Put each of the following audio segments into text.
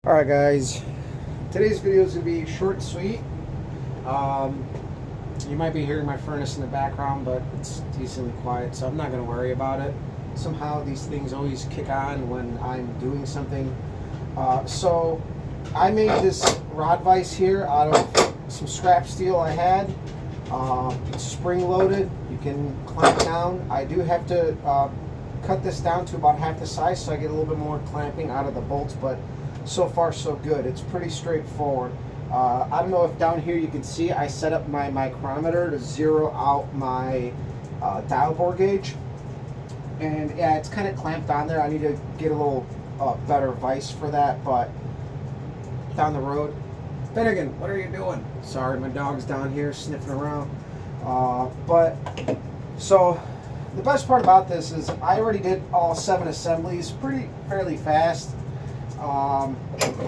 Alright guys, today's video is going to be short and sweet. You might be hearing my furnace in the background, but it's decently quiet, so I'm not going to worry about it. Somehow these things always kick on when I'm doing something. So I made this rod vise here out of some scrap steel I had. It's spring loaded, you can clamp down. I do have to cut this down to about half the size so I get a little bit more clamping out of the bolts, but so far so good. It's pretty straightforward. I don't know if down here you can see I set up my micrometer to zero out my dial bore gauge, and yeah, it's kind of clamped on there. I need to get a little better vise for that, but down the road. Finnegan, what are you doing? Sorry, my dog's down here sniffing around. But so the best part about this is I already did all 7 assemblies fairly fast.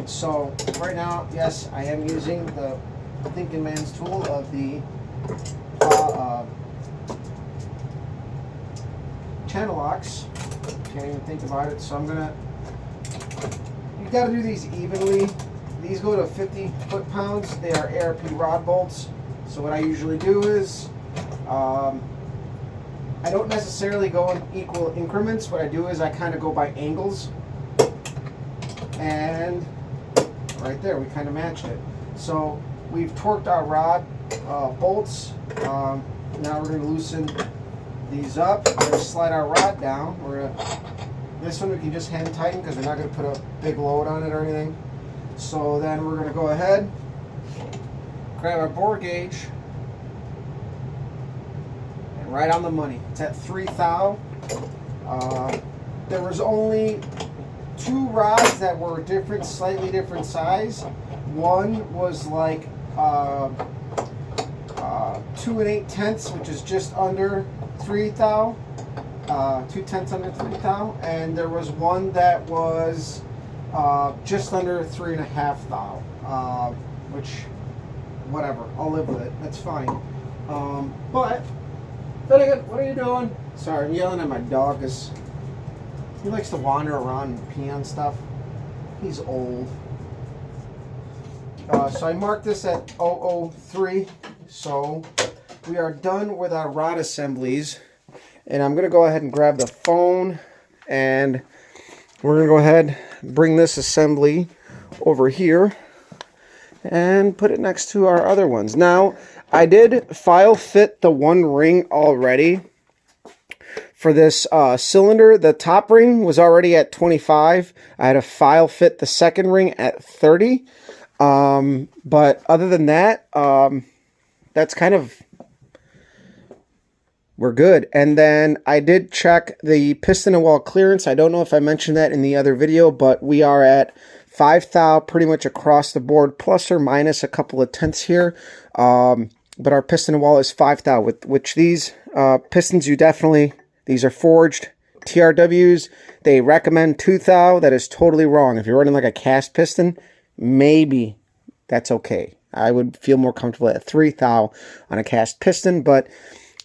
So right now, yes, I am using the Thinking Man's tool of the channel locks. Can't even think about it. So I'm gonna. You got to do these evenly. These go to 50 foot-pounds. They are ARP rod bolts. So what I usually do is, I don't necessarily go in equal increments. What I do is I kind of go by angles. And right there, we kind of matched it. So we've torqued our rod bolts. Now we're going to loosen these up. We're going to slide our rod down. This one we can just hand tighten because we're not going to put a big load on it or anything. So then we're going to go ahead, grab our bore gauge, and right on the money. It's at 3 thou. There was only 2 rods that were different, slightly different size. One was like 2 8/10, which is just under 3 thou, 2/10 under 3 thou, and there was one that was just under 3.5 thou, which, whatever, I'll live with it. That's fine. But Finnegan, what are you doing? Sorry, I'm yelling at my dog because he likes to wander around and pee on stuff. He's old. So I marked this at 003. So we are done with our rod assemblies. And I'm going to go ahead and grab the phone. And we're going to go ahead and bring this assembly over here. And put it next to our other ones. Now, I did file fit the one ring already. For this cylinder, the top ring was already at 25. I had to file fit the second ring at 30. But other than that, that's kind of, we're good. And then I did check the piston and wall clearance. I don't know if I mentioned that in the other video, but we are at 5 thou pretty much across the board, plus or minus a couple of tenths here. But our piston and wall is 5 thou, which these pistons you definitely... These are forged TRWs. They recommend 2 thou. That is totally wrong. If you're running like a cast piston, maybe that's okay. I would feel more comfortable at 3 thou on a cast piston, but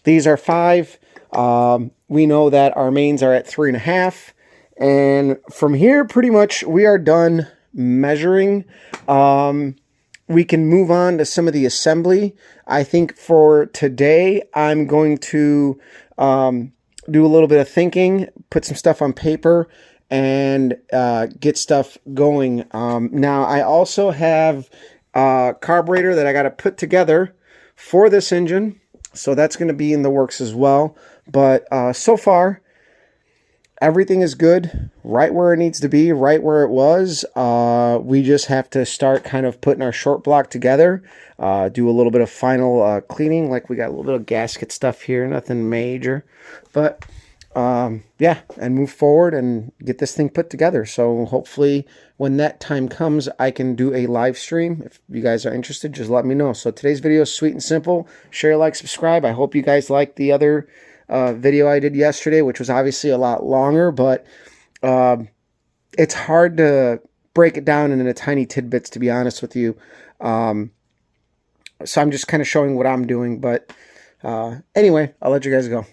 these are 5. We know that our mains are at 3.5. And from here, pretty much, we are done measuring. We can move on to some of the assembly. I think for today, I'm going to... do a little bit of thinking, put some stuff on paper, and get stuff going. Now, I also have a carburetor that I got to put together for this engine, so that's going to be in the works as well. But so far, everything is good, right where it needs to be, right where it was. We just have to start kind of putting our short block together, do a little bit of final cleaning, like we got a little bit of gasket stuff here, nothing major. But yeah, and move forward and get this thing put together. So hopefully when that time comes, I can do a live stream. If you guys are interested, just let me know. So today's video is sweet and simple. Share, like, subscribe. I hope you guys liked the other video I did yesterday, which was obviously a lot longer, but it's hard to break it down into tiny tidbits, to be honest with you. So I'm just kind of showing what I'm doing, but anyway, I'll let you guys go.